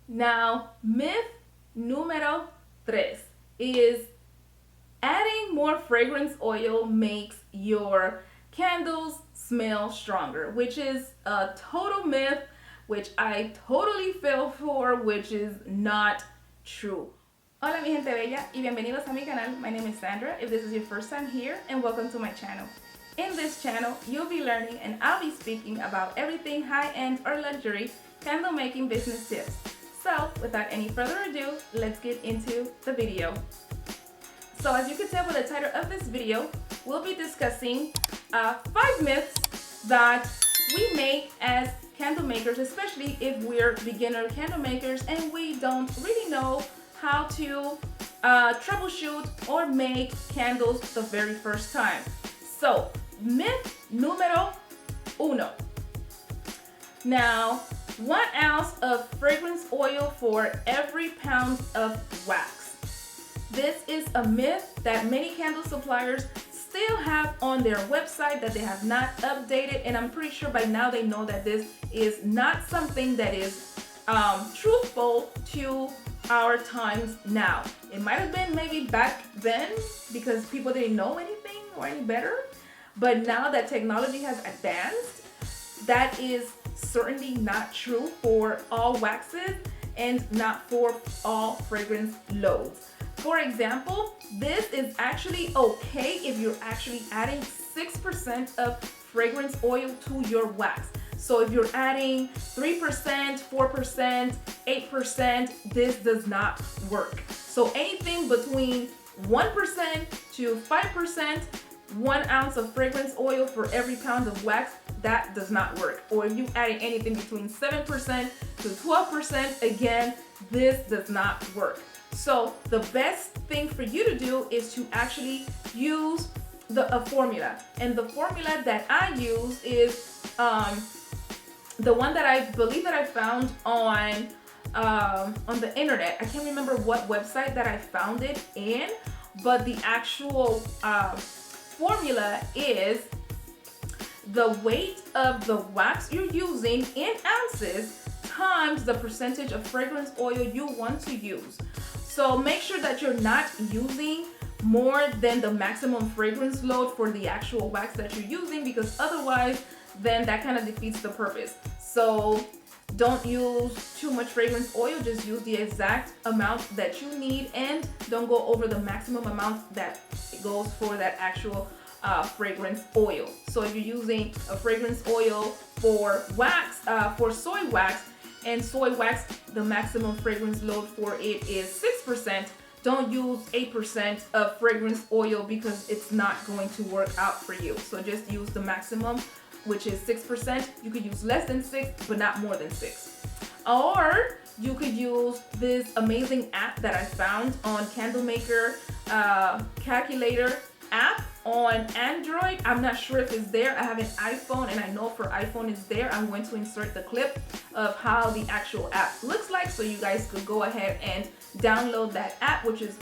Now, myth número tres is adding more fragrance oil makes your candles smell stronger, which is a total myth, which I totally fell for, which is not true. Hola mi gente bella y bienvenidos a mi canal. My name is Sandra if this is your first time here, and welcome to my channel. In this channel, you'll be learning and I'll be speaking about everything high-end or luxury candle making business tips. So without any further ado, let's get into the video. So as you can tell by the title of this video, we'll be discussing 5 myths that we make as candle makers, especially if we're beginner candle makers and we don't really know how to troubleshoot or make candles the very first time. So, myth número uno. Now, 1 ounce of fragrance oil for every pound of wax. This is a myth that many candle suppliers still have on their website that they have not updated, and I'm pretty sure by now they know that this is not something that is truthful to our times now. It might have been maybe back then because people didn't know anything or any better, but now that technology has advanced, that is certainly not true for all waxes and not for all fragrance loads. For example, this is actually okay if you're actually adding 6% of fragrance oil to your wax. So if you're adding 3%, 4%, 8%, this does not work. So anything between 1% to 5%, 1 ounce of fragrance oil for every pound of wax, that does not work. Or if you're adding anything between 7% to 12%, again, this does not work. So the best thing for you to do is to actually use a formula. And the formula that I use is the one that I believe that I found on the internet. I can't remember what website that I found it in, but the actual formula is the weight of the wax you're using in ounces times the percentage of fragrance oil you want to use. So make sure that you're not using more than the maximum fragrance load for the actual wax that you're using, because otherwise then that kind of defeats the purpose. So don't use too much fragrance oil, just use the exact amount that you need and don't go over the maximum amount that goes for that actual fragrance oil. So if you're using a fragrance oil for wax, for soy wax, and soy wax, the maximum fragrance load for it is 6%, don't use 8% of fragrance oil because it's not going to work out for you. So just use the maximum, which is 6%. You could use less than 6, but not more than 6. Or you could use this amazing app that I found on Candlemaker calculator app on Android. I'm not sure if it's there. I have an iPhone and I know for iPhone it's there. I'm going to insert the clip of how the actual app looks like so you guys could go ahead and download that app, which is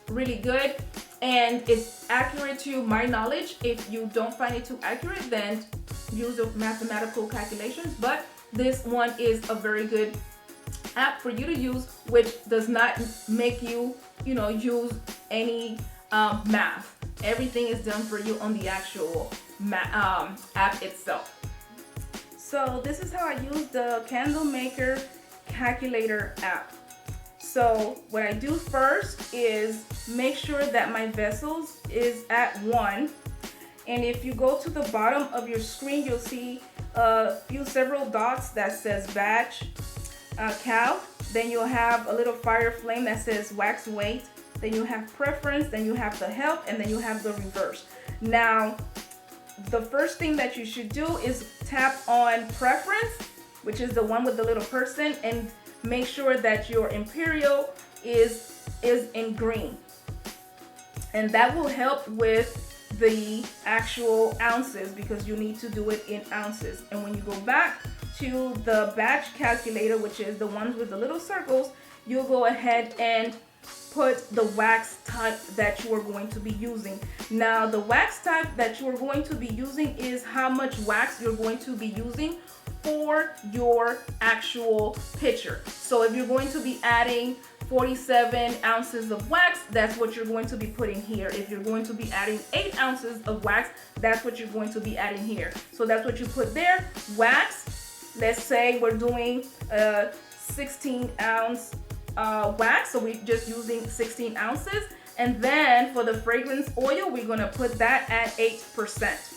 really good and it's accurate to my knowledge. If you don't find it too accurate, then use the mathematical calculations, but this one is a very good app for you to use, which does not make you use any math. Everything is done for you on the actual app itself. So this is how I use the Candlemaker calculator app. So what I do first is make sure that my vessels is at 1. And if you go to the bottom of your screen, you'll see several dots that says batch, cal. Then you'll have a little fire flame that says wax weight. Then you have preference, then you have the help, and then you have the reverse. Now, the first thing that you should do is tap on preference, which is the one with the little person, and make sure that your imperial is in green. And that will help with the actual ounces because you need to do it in ounces. And when you go back to the batch calculator, which is the ones with the little circles, you'll go ahead and put the wax type that you are going to be using. Now the wax type that you are going to be using is how much wax you're going to be using for your actual pitcher. So if you're going to be adding 47 ounces of wax, that's what you're going to be putting here. If you're going to be adding 8 ounces of wax, that's what you're going to be adding here. So that's what you put there. Wax, let's say we're doing 16 ounce wax, so we're just using 16 ounces. And then for the fragrance oil, we're gonna put that at 8%.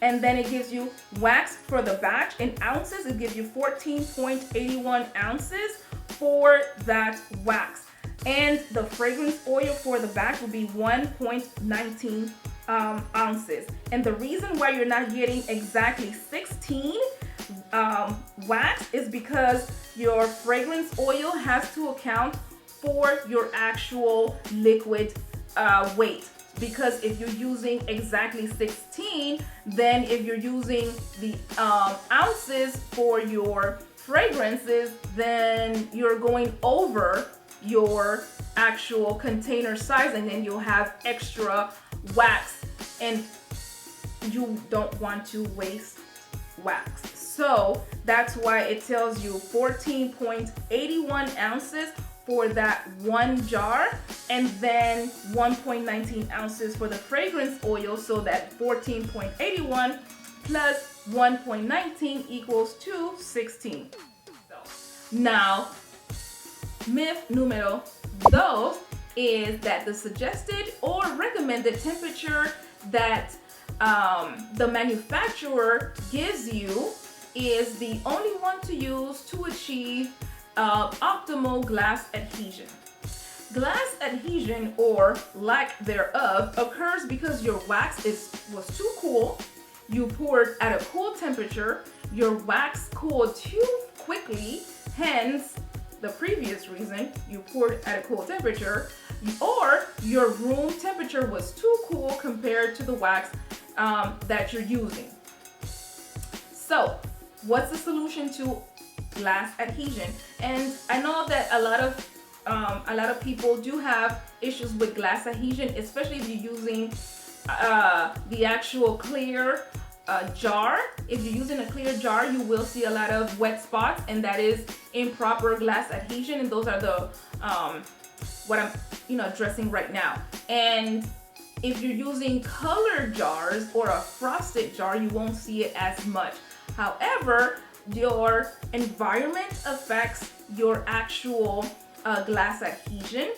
And then it gives you wax for the batch in ounces. It gives you 14.81 ounces for that wax. And the fragrance oil for the batch will be 1.19 ounces. And the reason why you're not getting exactly 16 wax is because your fragrance oil has to account for your actual liquid weight. Because if you're using exactly 16, then if you're using the ounces for your fragrances, then you're going over your actual container size, and then you'll have extra wax, and you don't want to waste wax. So that's why it tells you 14.81 ounces for that one jar, and then 1.19 ounces for the fragrance oil, so that 14.81 plus 1.19 equals to 16. Now, myth numero dos is that the suggested or recommended temperature that the manufacturer gives you is the only one to use to achieve optimal glass adhesion. Glass adhesion, or lack thereof, occurs because your wax was too cool, you poured at a cool temperature, your wax cooled too quickly, hence the previous reason you poured at a cool temperature, or your room temperature was too cool compared to the wax that you're using. So, what's the solution to glass adhesion? And I know that a lot of people do have issues with glass adhesion, especially if you're using the actual clear jar. If you're using a clear jar, you will see a lot of wet spots, and that is improper glass adhesion, and those are the what I'm addressing right now. And if you're using colored jars or a frosted jar, you won't see it as much. However, your environment affects your actual glass adhesion.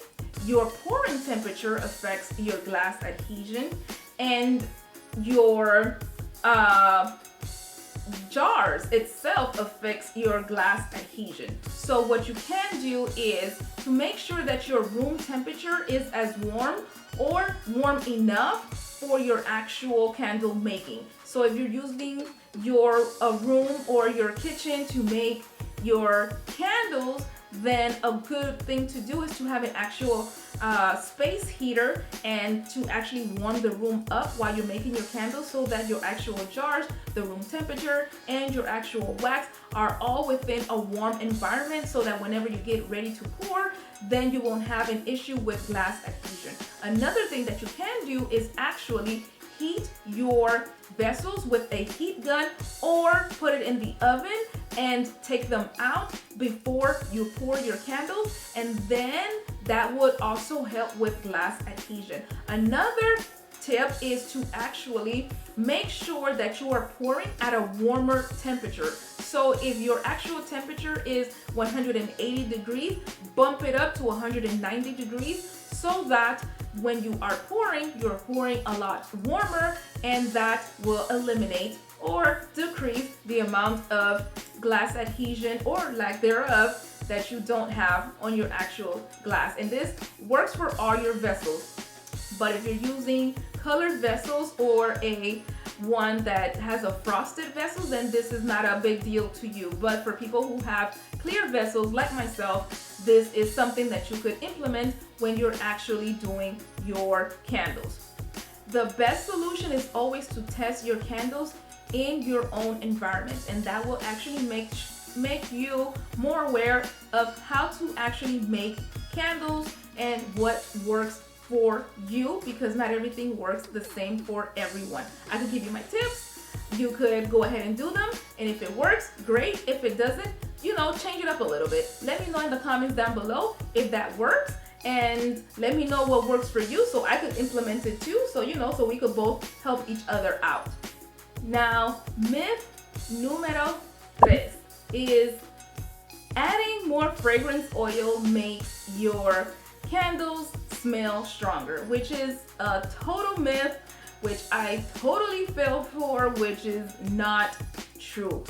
Your pouring temperature affects your glass adhesion, and your jars itself affects your glass adhesion. So what you can do is to make sure that your room temperature is as warm or warm enough for your actual candle making. So if you're using your room or your kitchen to make your candles, then a good thing to do is to have an actual space heater and to actually warm the room up while you're making your candles, so that your actual jars, the room temperature, and your actual wax are all within a warm environment, so that whenever you get ready to pour, then you won't have an issue with glass adhesion. Another thing that you can do is actually heat your vessels with a heat gun, or put it in the oven and take them out before you pour your candles, and then that would also help with glass adhesion. Another tip is to actually make sure that you are pouring at a warmer temperature. So if your actual temperature is 180 degrees, bump it up to 190 degrees, so that when you are pouring, you're pouring a lot warmer, and that will eliminate or decrease the amount of glass adhesion or lack thereof that you don't have on your actual glass. And this works for all your vessels. But if you're using colored vessels or a one that has a frosted vessel, then this is not a big deal to you. But for people who have clear vessels like myself, this is something that you could implement when you're actually doing your candles. The best solution is always to test your candles in your own environment, and that will actually make you more aware of how to actually make candles and what works for you, because not everything works the same for everyone. I can give you my tips, you could go ahead and do them, and if it works, great. If it doesn't, change it up a little bit. Let me know in the comments down below if that works, and let me know what works for you so I could implement it too, so so we could both help each other out. Now, myth número 3 is adding more fragrance oil makes your candles smell stronger, which is a total myth, which I totally fell for, which is not true.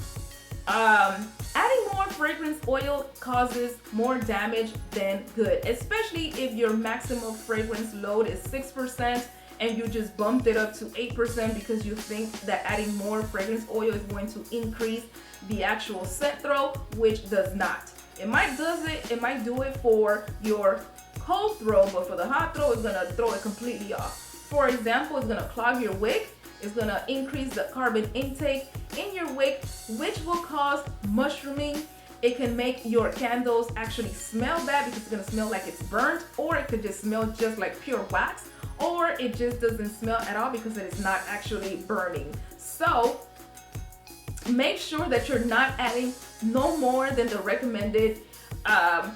Adding more fragrance oil causes more damage than good, especially if your maximum fragrance load is 6% and you just bumped it up to 8% because you think that adding more fragrance oil is going to increase the actual scent throw, which does not. It might do it for your cold throw, but for the hot throw, it's gonna throw it completely off. For example, it's gonna clog your wick. It's gonna increase the carbon intake in your wick, which will cause mushrooming. It can make your candles actually smell bad because it's gonna smell like it's burnt, or it could just smell just like pure wax, or it just doesn't smell at all because it is not actually burning. So make sure that you're not adding no more than the recommended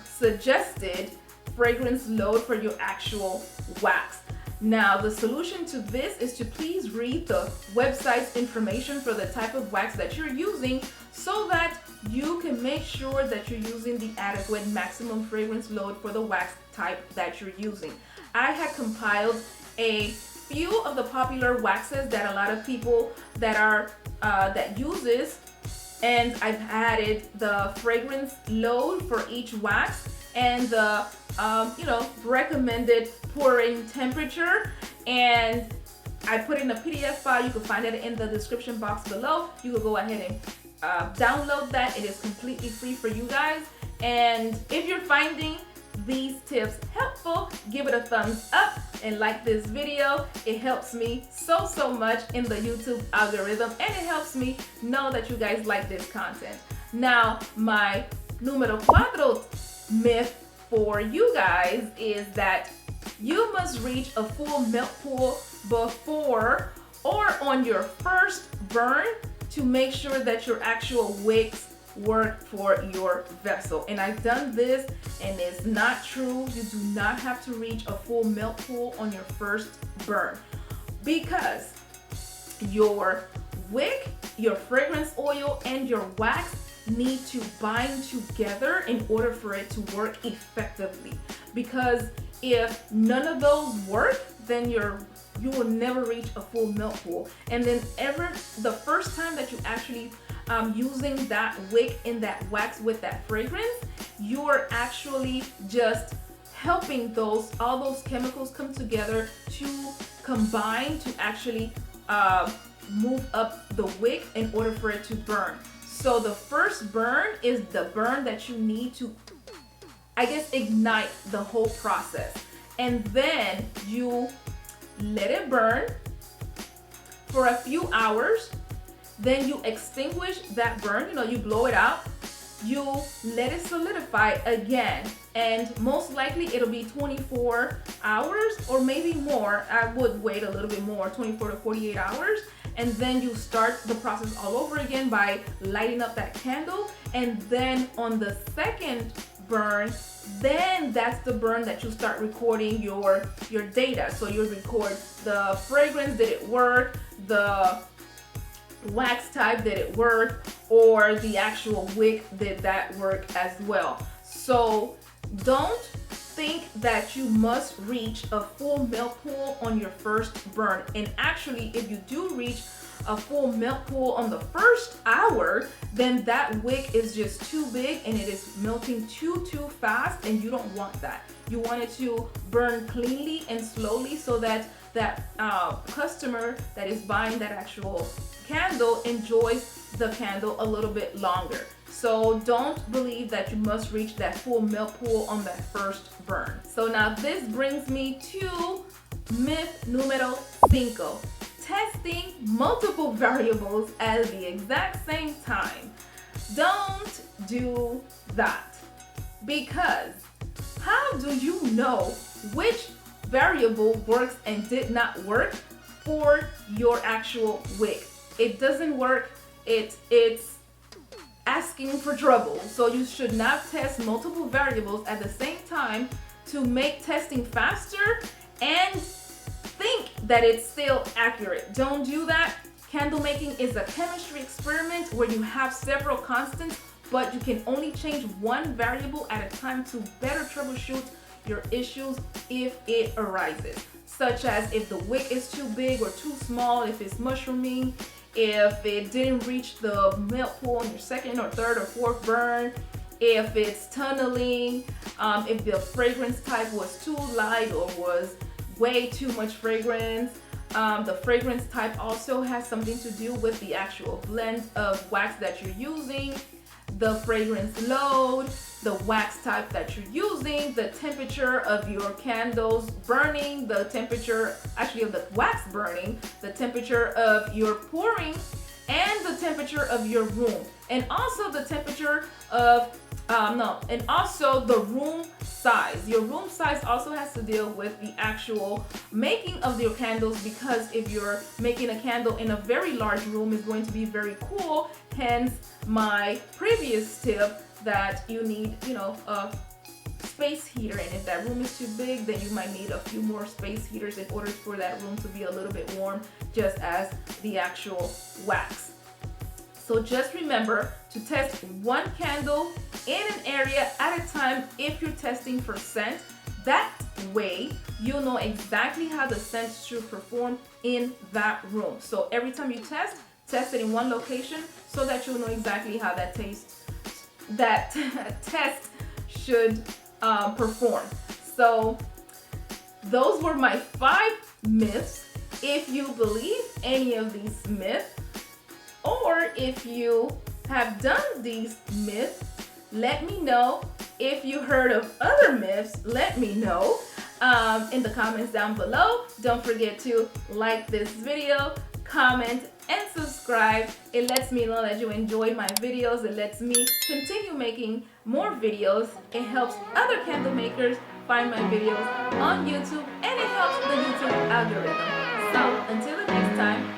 suggested fragrance load for your actual wax. Now, the solution to this is to please read the website's information for the type of wax that you're using so that you can make sure that you're using the adequate maximum fragrance load for the wax type that you're using. I had compiled a few of the popular waxes that a lot of people that uses, and I've added the fragrance load for each wax and the recommended pouring temperature, and I put in a PDF file. You can find it in the description box below. You can go ahead and download that. It is completely free for you guys, and if you're finding these tips helpful, give it a thumbs up and like this video. It helps me so much in the YouTube algorithm, and it helps me know that you guys like this content. Now, my número 4 myth for you guys is that you must reach a full melt pool before or on your first burn to make sure that your actual wicks work for your vessel. And I've done this, and it's not true. You do not have to reach a full melt pool on your first burn, because your wick, your fragrance oil, and your wax need to bind together in order for it to work effectively. Because if none of those work, then you will never reach a full melt pool. And then the first time that you actually using that wick in that wax with that fragrance, you're actually just helping all those chemicals come together to combine to actually move up the wick in order for it to burn. So the first burn is the burn that you need to, ignite the whole process. And then you let it burn for a few hours. Then you extinguish that burn, you blow it out. You let it solidify again, and most likely it'll be 24 hours or maybe more. I would wait a little bit more, 24 to 48 hours. And then you start the process all over again by lighting up that candle. And then on the second burn, then that's the burn that you start recording your data. So you record the fragrance, did it work, the wax type, did it work, or the actual wick, did that work as well. So don't think that you must reach a full melt pool on your first burn. And actually, if you do reach a full melt pool on the first hour, then that wick is just too big and it is melting too fast, and you don't want that. You want it to burn cleanly and slowly so that customer that is buying that actual candle enjoys the candle a little bit longer. So don't believe that you must reach that full melt pool on that first burn. So now this brings me to myth número 5. Testing multiple variables at the exact same time. Don't do that, because how do you know which variable works and did not work for your actual wick? it doesn't work. It's asking for trouble. So you should not test multiple variables at the same time to make testing faster and think that it's still accurate. Don't do that. Candle making is a chemistry experiment where you have several constants, but you can only change one variable at a time to better troubleshoot your issues if it arises, such as if the wick is too big or too small, if it's mushrooming, if it didn't reach the melt pool on your second or third or fourth burn, if it's tunneling, if the fragrance type was too light or was way too much fragrance. The fragrance type also has something to do with the actual blend of wax that you're using, the fragrance load, the wax type that you're using, the temperature of your candles burning, the temperature actually of the wax burning, the temperature of your pouring, and the temperature of your room, and also the temperature of and also the room size. Your room size also has to deal with the actual making of your candles, because if you're making a candle in a very large room, it's going to be very cool. Hence my previous tip that you need, a space heater, and if that room is too big, then you might need a few more space heaters in order for that room to be a little bit warm, just as the actual wax. So just remember to test one candle in an area at a time if you're testing for scent. That way you'll know exactly how the scent should perform in that room. So every time you test it in one location so that you'll know exactly how that test should perform. So those were my 5 myths. If you believe any of these myths, or if you have done these myths, let me know. If you heard of other myths, let me know in the comments down below. Don't forget to like this video, comment, and subscribe. It lets me know that you enjoyed my videos. It lets me continue making more videos. It helps other candle makers find my videos on YouTube, and it helps the YouTube algorithm. So until the next time,